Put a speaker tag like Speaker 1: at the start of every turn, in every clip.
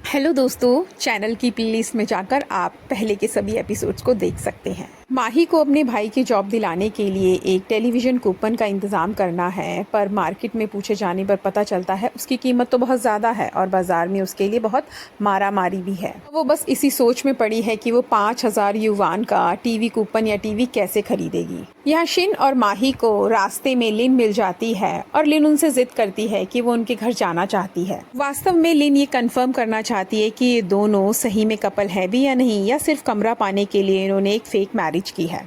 Speaker 1: Hello दोस्तों, channel की playlist में जाकर आप पहले के सभी एपिसोड्स को देख सकते हैं। माही को अपने भाई की जॉब दिलाने के लिए एक टेलीविज़न कूपन का इंतज़ाम करना है, पर मार्केट में पूछे जाने पर पता चलता है उसकी कीमत तो बहुत ज़्यादा है और बाज़ार में उसके लिए बहुत मारामारी भी है। वो बस इसी सोच में पड़ी है कि वो 5,000 युवान का टीवी कूपन या टीवी कैसे खरीदेगी। यहाँ शिन और माही को रास्ते में लिन मिल जाती है और लिन उनसे जिद करती है कि वो उनके घर जाना चाहती है। वास्तव में लिन ये कंफर्म करना चाहती है कि ये दोनों सही में कपल है भी या नहीं, या सिर्फ कमरा पाने के लिए इन्होंने एक फेक मैरिज की है।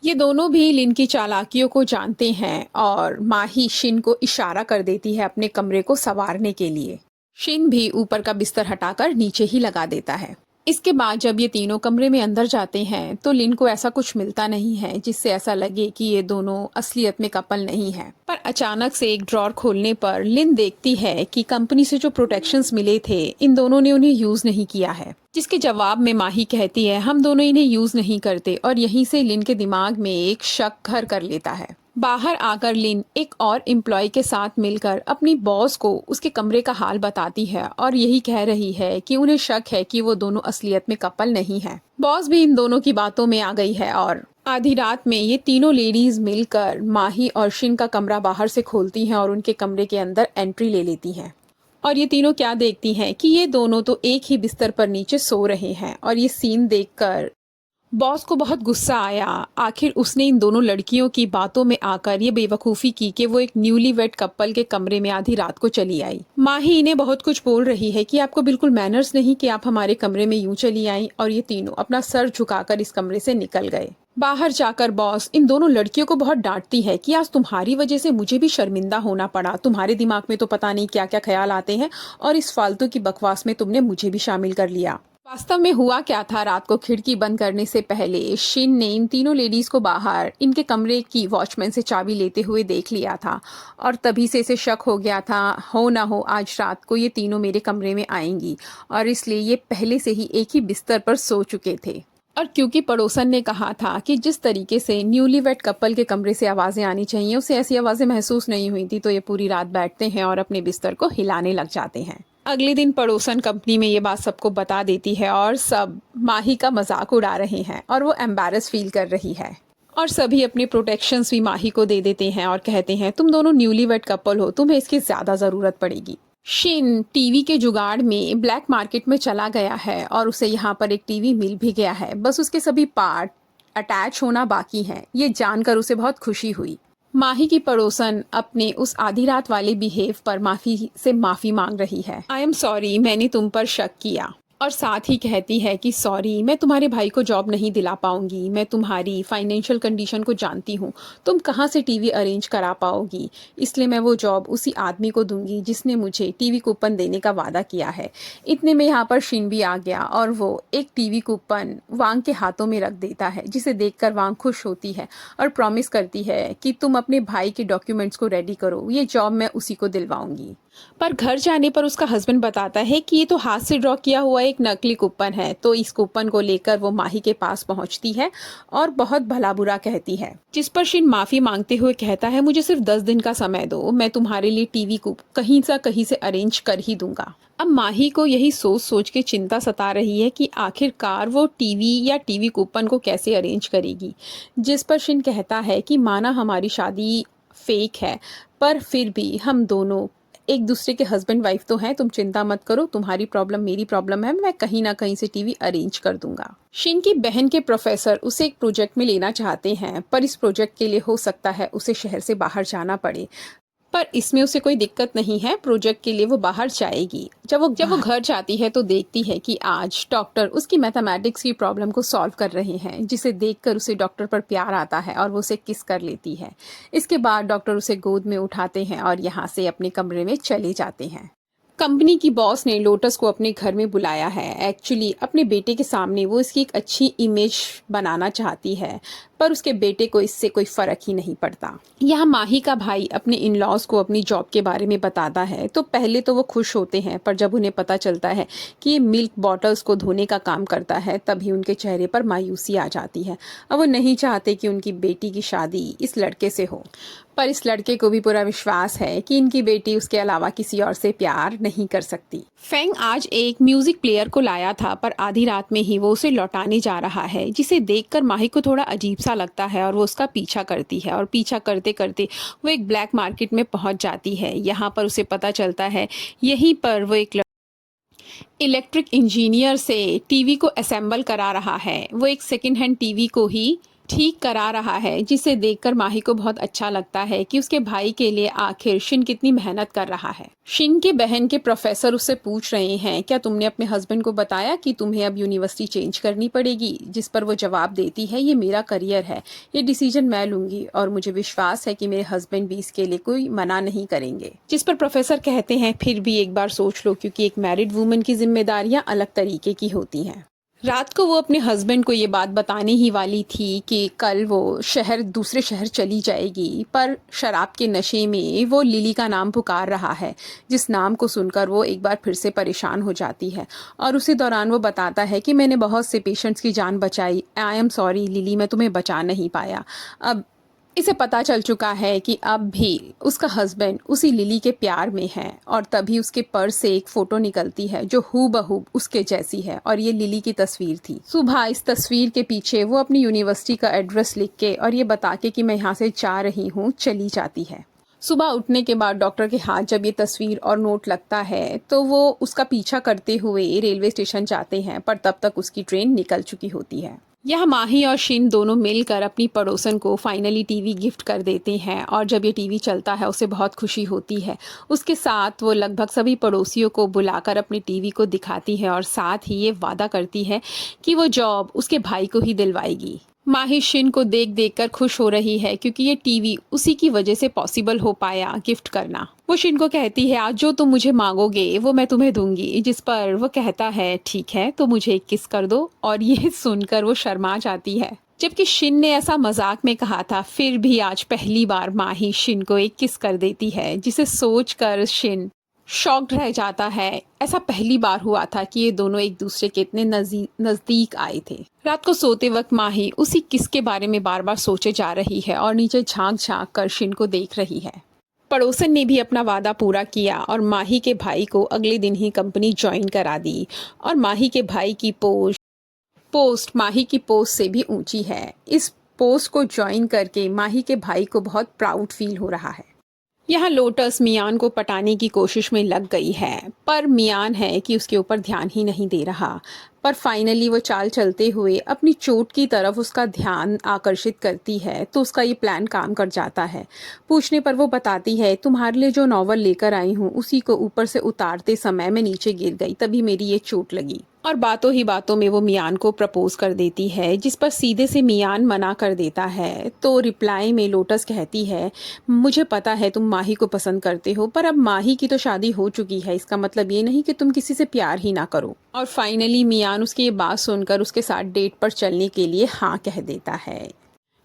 Speaker 1: ये दोनों भी लिन की चालाकियों को जानते हैं और माही शिन को इशारा कर देती है अपने कमरे को संवारने के लिए। शिन भी ऊपर का बिस्तर हटाकर नीचे ही लगा देता है। इसके बाद जब ये तीनों कमरे में अंदर जाते हैं तो लिन को ऐसा कुछ मिलता नहीं है जिससे ऐसा लगे कि ये दोनों असलियत में कपल नहीं है। पर अचानक से एक ड्रॉर खोलने पर लिन देखती है कि कंपनी से जो प्रोटेक्शंस मिले थे इन दोनों ने उन्हें यूज नहीं किया है, जिसके जवाब में माही कहती है हम दोनों इन्हें यूज नहीं करते, और यहीं से लिन के दिमाग में एक शक घर कर लेता है। बाहर आकर लिन एक और एम्प्लॉय के साथ मिलकर अपनी बॉस को उसके कमरे का हाल बताती है और यही कह रही है कि उन्हें शक है कि वो दोनों असलियत में कपल नहीं है। बॉस भी इन दोनों की बातों में आ गई है और आधी रात में ये तीनों लेडीज मिलकर माही और शिन का कमरा बाहर से खोलती हैं और उनके कमरे के अंदर एंट्री ले लेती हैं। और ये तीनों क्या देखती हैं कि ये दोनों तो एक ही बिस्तर पर नीचे सो रहे हैं। और ये सीन देखकर बॉस को बहुत गुस्सा आया। आखिर उसने इन दोनों लड़कियों की बातों में आकर ये बेवकूफ़ी की कि वो एक न्यूली वेड कपल के कमरे में आधी रात को चली आई। माही इन्हें बहुत कुछ बोल रही है कि आपको बिल्कुल मैनर्स नहीं कि आप हमारे कमरे में यूं चली आई, और ये तीनों अपना सर झुकाकर इस कमरे से निकल गए। बाहर जाकर बॉस इन दोनों लड़कियों को बहुत डांटती है कि आज तुम्हारी वजह से मुझे भी शर्मिंदा होना पड़ा। तुम्हारे दिमाग में तो पता नहीं क्या क्या ख्याल आते हैं और इस फालतू की बकवास में तुमने मुझे भी शामिल कर लिया। वास्तव में हुआ क्या था, रात को खिड़की बंद करने से पहले शिन ने इन तीनों लेडीज को बाहर इनके कमरे की वॉचमैन से चाबी लेते हुए देख लिया था और तभी से इसे शक हो गया था हो ना हो आज रात को ये तीनों मेरे कमरे में आएंगी, और इसलिए ये पहले से ही एक ही बिस्तर पर सो चुके थे। और क्योंकि पड़ोसन ने कहा था कि जिस तरीके से न्यूली वेड कपल के कमरे से आवाज़ें आनी चाहिए उसे ऐसी आवाज़ें महसूस नहीं हुई थी, तो ये पूरी रात बैठते हैं और अपने बिस्तर को हिलाने लग जाते हैं। अगले दिन पड़ोसन कंपनी में ये बात सबको बता देती है और सब माही का मजाक उड़ा रहे हैं और वो एम्बैरस फील कर रही है। और सभी अपने प्रोटेक्शंस भी माही को दे देते हैं और कहते हैं तुम दोनों न्यूली वेड कपल हो, तुम्हें इसकी ज़्यादा ज़रूरत पड़ेगी। शिन टीवी के जुगाड़ में ब्लैक मार्केट में चला गया है और उसे यहाँ पर एक टीवी मिल भी गया है, बस उसके सभी पार्ट अटैच होना बाकी है। ये जानकर उसे बहुत खुशी हुई। माही की पड़ोसन अपने उस आधी रात वाले बिहेव पर माफी मांग रही है। आई एम सॉरी, मैंने तुम पर शक किया, और साथ ही कहती है कि सॉरी, मैं तुम्हारे भाई को जॉब नहीं दिला पाऊंगी। मैं तुम्हारी फाइनेंशियल कंडीशन को जानती हूँ, तुम कहाँ से टीवी अरेंज करा पाओगी, इसलिए मैं वो जॉब उसी आदमी को दूंगी जिसने मुझे टीवी कूपन देने का वादा किया है। इतने में यहाँ पर शिन भी आ गया और वो एक टीवी कूपन वांग के हाथों में रख देता है, जिसे देखकर वांग खुश होती है और प्रॉमिस करती है कि तुम अपने भाई के डॉक्यूमेंट्स को रेडी करो, ये जॉब मैं उसी को दिलवाऊंगी। पर घर जाने पर उसका हस्बैंड बताता है कि ये तो हाथ से ड्रॉ किया हुआ एक नकली कूपन है। तो इस कूपन को लेकर वो माही के पास पहुंचती है और बहुत भला बुरा कहती है, जिस पर शिन माफी मांगते हुए कहता है मुझे सिर्फ 10 दिन का समय दो, मैं तुम्हारे लिए टीवी को कहीं से अरेंज कर ही दूंगा। अब माही को यही सोच सोच के चिंता सता रही है कि आखिरकार वो टीवी या टीवी कूपन को कैसे अरेंज करेगी, जिस पर शिन कहता है कि माना हमारी शादी फेक है, पर फिर भी हम दोनों एक दूसरे के हस्बैंड वाइफ तो हैं, तुम चिंता मत करो, तुम्हारी प्रॉब्लम मेरी प्रॉब्लम है, मैं कहीं ना कहीं से टीवी अरेंज कर दूंगा। शिन की बहन के प्रोफेसर उसे एक प्रोजेक्ट में लेना चाहते हैं, पर इस प्रोजेक्ट के लिए हो सकता है उसे शहर से बाहर जाना पड़े, पर इसमें उसे कोई दिक्कत नहीं है, प्रोजेक्ट के लिए वो बाहर जाएगी। जब वो घर जाती है तो देखती है कि आज डॉक्टर उसकी मैथमेटिक्स की प्रॉब्लम को सॉल्व कर रहे हैं, जिसे देखकर उसे डॉक्टर पर प्यार आता है और वो उसे किस कर लेती है। इसके बाद डॉक्टर उसे गोद में उठाते हैं और यहाँ से अपने कमरे में चले जाते हैं। कंपनी की बॉस ने लोटस को अपने घर में बुलाया है। एक्चुअली अपने बेटे के सामने वो इसकी एक अच्छी इमेज बनाना चाहती है, पर उसके बेटे को इससे कोई फर्क ही नहीं पड़ता। यहाँ माही का भाई अपने इन लॉज को अपनी जॉब के बारे में बताता है तो पहले तो वो खुश होते हैं, पर जब उन्हें पता चलता है कि ये मिल्क बॉटल्स को धोने का काम करता है तभी उनके चेहरे पर मायूसी आ जाती है। अब वो नहीं चाहते कि उनकी बेटी की शादी इस लड़के से हो। पर इस लड़के को भी पूरा विश्वास है कि इनकी बेटी उसके अलावा किसी और से प्यार नहीं कर सकती। फेंग आज एक म्यूजिक प्लेयर को लाया था, पर आधी रात में ही वो उसे लौटाने जा रहा है, जिसे देखकर माही को थोड़ा अजीब सा लगता है और वो उसका पीछा करती है और पीछा करते करते वो एक ब्लैक मार्केट में पहुंच जाती है। यहाँ पर उसे पता चलता है यहीं पर वो एक इलेक्ट्रिक इंजीनियर से टीवी को असेंबल करा रहा है। वो एक सेकेंड हैंड टीवी को ही ठीक करा रहा है, जिसे देखकर माही को बहुत अच्छा लगता है कि उसके भाई के लिए आखिर शिन कितनी मेहनत कर रहा है। शिन के बहन के प्रोफेसर उससे पूछ रहे हैं, क्या तुमने अपने हस्बैंड को बताया कि तुम्हें अब यूनिवर्सिटी चेंज करनी पड़ेगी? जिस पर वो जवाब देती है, ये मेरा करियर है, ये डिसीजन मैं लूंगी और मुझे विश्वास है कि मेरे हस्बैंड भी इसके लिए कोई मना नहीं करेंगे। जिस पर प्रोफेसर कहते हैं, फिर भी एक बार सोच लो, क्योंकि एक मैरिड वुमन की जिम्मेदारियां अलग तरीके की होती हैं। रात को वो अपने हस्बैंड को ये बात बताने ही वाली थी कि कल वो दूसरे शहर चली जाएगी, पर शराब के नशे में वो लिली का नाम पुकार रहा है, जिस नाम को सुनकर वो एक बार फिर से परेशान हो जाती है। और उसी दौरान वो बताता है कि मैंने बहुत से पेशेंट्स की जान बचाई, आई एम सॉरी लिली, मैं तुम्हें बचा नहीं पाया। अब इसे पता चल चुका है कि अब भी उसका हस्बैंड उसी लिली के प्यार में है, और तभी उसके पर्स से एक फोटो निकलती है जो हूबहू उसके जैसी है, और ये लिली की तस्वीर थी। सुबह इस तस्वीर के पीछे वो अपनी यूनिवर्सिटी का एड्रेस लिख के और ये बता के कि मैं यहाँ से जा रही हूँ, चली जाती है। सुबह उठने के बाद डॉक्टर के हाथ जब ये तस्वीर और नोट लगता है तो वो उसका पीछा करते हुए रेलवे स्टेशन जाते हैं, पर तब तक उसकी ट्रेन निकल चुकी होती है। यह माही और शिन दोनों मिलकर अपनी पड़ोसन को फाइनली टीवी गिफ्ट कर देते हैं, और जब ये टीवी चलता है उसे बहुत खुशी होती है। उसके साथ वो लगभग सभी पड़ोसियों को बुलाकर अपनी टीवी को दिखाती है और साथ ही ये वादा करती है कि वो जॉब उसके भाई को ही दिलवाएगी। माही शिन को देख देख कर खुश हो रही है, क्योंकि ये टीवी उसी की वजह से पॉसिबल हो पाया गिफ्ट करना। वो शिन को कहती है, आज जो तुम मुझे मांगोगे वो मैं तुम्हें दूंगी, जिस पर वो कहता है ठीक है, तो मुझे एक किस कर दो, और ये सुनकर वो शर्मा जाती है। जबकि शिन ने ऐसा मजाक में कहा था, फिर भी आज पहली बार माही शिन को एक किस कर देती है, जिसे सोचकर शिन शॉक्ड रह जाता है। ऐसा पहली बार हुआ था कि ये दोनों एक दूसरे के इतने नजदीक आए थे। रात को सोते वक्त माही उसी किस के बारे में बार बार सोचे जा रही है और नीचे झांक झांक कर शिन को देख रही है। पड़ोसन ने भी अपना वादा पूरा किया और माही के भाई को अगले दिन ही कंपनी ज्वाइन करा दी, और माही के भाई की पोस्ट माही की पोस्ट से भी ऊंची है। इस पोस्ट को ज्वाइन करके माही के भाई को बहुत प्राउड फील हो रहा है। यहाँ लोटस मियान को पटाने की कोशिश में लग गई है, पर मियान है कि उसके ऊपर ध्यान ही नहीं दे रहा। पर फाइनली वो चाल चलते हुए अपनी चोट की तरफ उसका ध्यान आकर्षित करती है, तो उसका ये प्लान काम कर जाता है। पूछने पर वो बताती है, तुम्हारे लिए जो नॉवल लेकर आई हूँ उसी को ऊपर से उतारते समय मैं नीचे गिर गई, तभी मेरी ये चोट लगी। और बातों ही बातों में वो मियान को प्रपोज कर देती है, जिस पर सीधे से मियान मना कर देता है। तो रिप्लाई में लोटस कहती है, मुझे पता है तुम माही को पसंद करते हो, पर अब माही की तो शादी हो चुकी है, इसका मतलब ये नहीं कि तुम किसी से प्यार ही ना करो। और फाइनली मियान उसकी ये बात सुनकर उसके साथ डेट पर चलने के लिए हाँ कह देता है।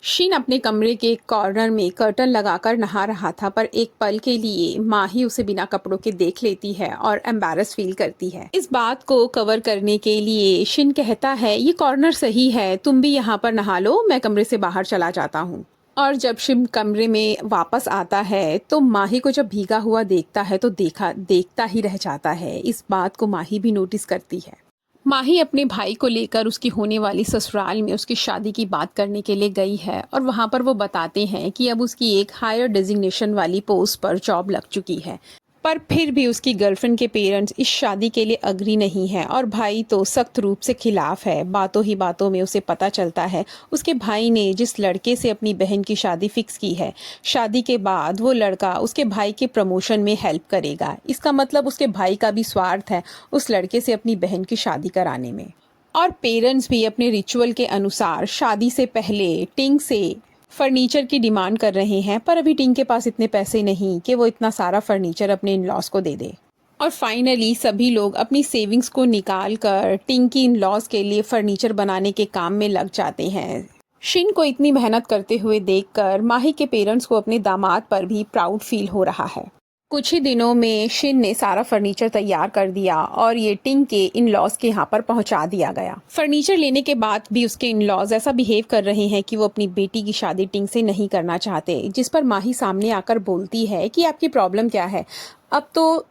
Speaker 1: शिन अपने कमरे के कॉर्नर में कर्टन लगाकर नहा रहा था, पर एक पल के लिए माही उसे बिना कपड़ों के देख लेती है और एम्बैरस फील करती है। इस बात को कवर करने के लिए शिन कहता है, ये कॉर्नर सही है, तुम भी यहाँ पर नहा लो, मैं कमरे से बाहर चला जाता हूँ। और जब शिन कमरे में वापस आता है तो माही को जब भीगा हुआ देखता है तो देखता ही रह जाता है। इस बात को माही भी नोटिस करती है। माही अपने भाई को लेकर उसकी होने वाली ससुराल में उसकी शादी की बात करने के लिए गई है, और वहां पर वो बताते हैं कि अब उसकी एक हायर डेजिग्नेशन वाली पोस्ट पर जॉब लग चुकी है। पर फिर भी उसकी गर्लफ्रेंड के पेरेंट्स इस शादी के लिए अग्री नहीं है, और भाई तो सख्त रूप से खिलाफ है। बातों ही बातों में उसे पता चलता है उसके भाई ने जिस लड़के से अपनी बहन की शादी फिक्स की है, शादी के बाद वो लड़का उसके भाई के प्रमोशन में हेल्प करेगा। इसका मतलब उसके भाई का भी स्वार्थ है उस लड़के से अपनी बहन की शादी कराने में। और पेरेंट्स भी अपने रिचुअल के अनुसार शादी से पहले टिंग से फर्नीचर की डिमांड कर रहे हैं, पर अभी टिंग के पास इतने पैसे नहीं कि वो इतना सारा फर्नीचर अपने इन लॉज को दे दे। और फाइनली सभी लोग अपनी सेविंग्स को निकाल कर टिंग की इन लॉज के लिए फर्नीचर बनाने के काम में लग जाते हैं। शिन को इतनी मेहनत करते हुए देखकर माही के पेरेंट्स को अपने दामाद पर भी प्राउड फील हो रहा है। कुछ ही दिनों में शिन ने सारा फर्नीचर तैयार कर दिया और ये टिंग के इन लॉज के यहाँ पर पहुँचा दिया गया। फर्नीचर लेने के बाद भी उसके इन लॉज ऐसा बिहेव कर रहे हैं कि वो अपनी बेटी की शादी टिंग से नहीं करना चाहते, जिस पर माही सामने आकर बोलती है कि आपकी प्रॉब्लम क्या है। अब तो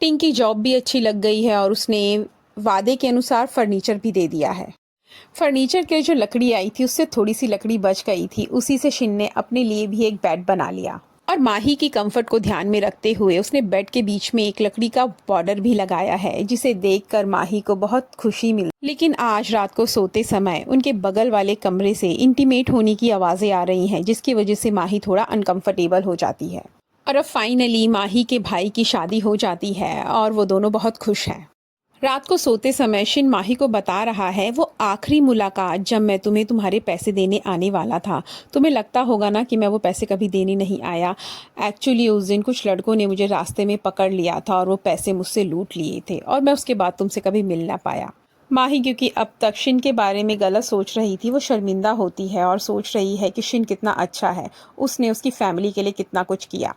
Speaker 1: टिंग की जॉब भी अच्छी लग गई है और उसने वादे के अनुसार फर्नीचर भी दे दिया है। फर्नीचर के जो लकड़ी आई थी उससे थोड़ी सी लकड़ी बच गई थी, उसी से शिन ने अपने लिए भी एक बेड बना लिया और माही की कंफर्ट को ध्यान में रखते हुए उसने बेड के बीच में एक लकड़ी का बॉर्डर भी लगाया है, जिसे देखकर माही को बहुत खुशी मिली। लेकिन आज रात को सोते समय उनके बगल वाले कमरे से इंटीमेट होने की आवाज़ें आ रही हैं, जिसकी वजह से माही थोड़ा अनकंफर्टेबल हो जाती है। और अब फाइनली माही के भाई की शादी हो जाती है और वो दोनों बहुत खुश हैं। रात को सोते समय शिन माही को बता रहा है वो आखिरी मुलाकात जब मैं तुम्हें तुम्हारे पैसे देने आने वाला था। तुम्हें लगता होगा ना कि मैं वो पैसे कभी देने नहीं आया। एक्चुअली उस दिन कुछ लड़कों ने मुझे रास्ते में पकड़ लिया था और वो पैसे मुझसे लूट लिए थे और मैं उसके बाद तुमसे कभी मिल ना पाया। माही क्योंकि अब तक शिन के बारे में गलत सोच रही थी, वो शर्मिंदा होती है और सोच रही है कि शिन कितना अच्छा है, उसने उसकी फैमिली के लिए कितना कुछ किया।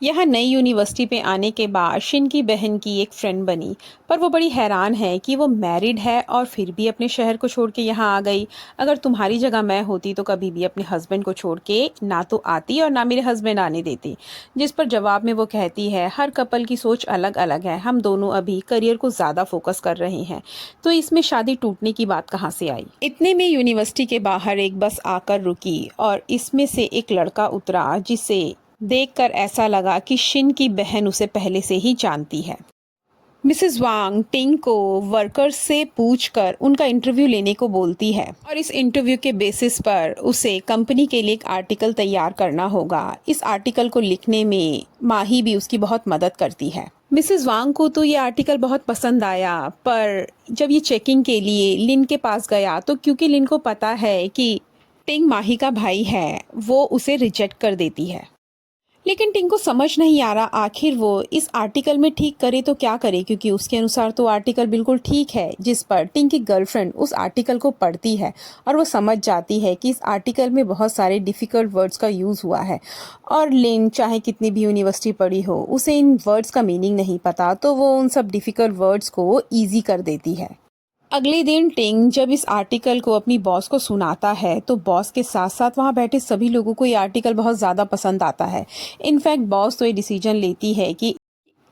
Speaker 1: यहाँ नई यूनिवर्सिटी पे आने के बाद शिन की बहन की एक फ्रेंड बनी, पर वो बड़ी हैरान है कि वो मैरिड है और फिर भी अपने शहर को छोड़ के यहाँ आ गई। अगर तुम्हारी जगह मैं होती तो कभी भी अपने हस्बैंड को छोड़ के ना तो आती और ना मेरे हस्बैंड आने देती। जिस पर जवाब में वो कहती है हर कपल की सोच अलग अलग है, हम दोनों अभी करियर को ज़्यादा फोकस कर रहे हैं, तो इसमें शादी टूटने की बात कहाँ से आई। इतने में यूनिवर्सिटी के बाहर एक बस आकर रुकी और इसमें से एक लड़का उतरा, जिसे देखकर ऐसा लगा कि शिन की बहन उसे पहले से ही जानती है। मिसेस वांग टिंग को वर्कर्स से पूछकर उनका इंटरव्यू लेने को बोलती है और इस इंटरव्यू के बेसिस पर उसे कंपनी के लिए एक आर्टिकल तैयार करना होगा। इस आर्टिकल को लिखने में माही भी उसकी बहुत मदद करती है। मिसेस वांग को तो ये आर्टिकल बहुत पसंद आया, पर जब ये चेकिंग के लिए लिन के पास गया तो क्योंकि लिन को पता है कि टिंग माही का भाई है, वो उसे रिजेक्ट कर देती है। लेकिन टिंग को समझ नहीं आ रहा आखिर वो इस आर्टिकल में ठीक करे तो क्या करे, क्योंकि उसके अनुसार तो आर्टिकल बिल्कुल ठीक है। जिस पर टिंग की गर्लफ्रेंड उस आर्टिकल को पढ़ती है और वो समझ जाती है कि इस आर्टिकल में बहुत सारे डिफ़िकल्ट वर्ड्स का यूज़ हुआ है और लिन चाहे कितनी भी यूनिवर्सिटी पढ़ी हो, उसे इन वर्ड्स का मीनिंग नहीं पता, तो वो उन सब डिफ़िकल्ट वर्ड्स को ईजी कर देती है। अगले दिन टिंग जब इस आर्टिकल को अपनी बॉस को सुनाता है तो बॉस के साथ साथ वहाँ बैठे सभी लोगों को ये आर्टिकल बहुत ज़्यादा पसंद आता है। इनफैक्ट बॉस तो ये डिसीजन लेती है कि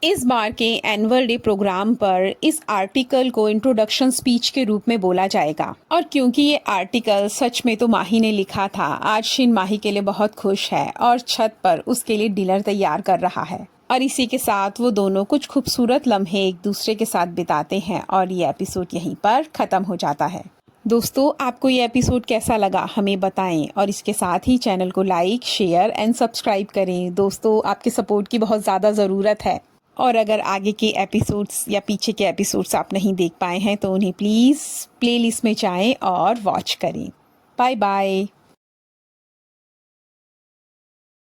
Speaker 1: इस बार के एनुअल डे प्रोग्राम पर इस आर्टिकल को इंट्रोडक्शन स्पीच के रूप में बोला जाएगा। और क्योंकि ये आर्टिकल सच में तो माही ने लिखा था, आज शिन माही के लिए बहुत खुश है और छत पर उसके लिए डिनर तैयार कर रहा है। और इसी के साथ वो दोनों कुछ खूबसूरत लम्हे एक दूसरे के साथ बिताते हैं और ये एपिसोड यहीं पर ख़त्म हो जाता है। दोस्तों, आपको ये एपिसोड कैसा लगा हमें बताएं और इसके साथ ही चैनल को लाइक, शेयर एंड सब्सक्राइब करें। दोस्तों, आपके सपोर्ट की बहुत ज़्यादा ज़रूरत है और अगर आगे के एपिसोड्स या पीछे के एपिसोड्स आप नहीं देख पाए हैं तो उन्हें प्लीज़ प्लेलिस्ट में जाएं और वॉच करें। Bye bye.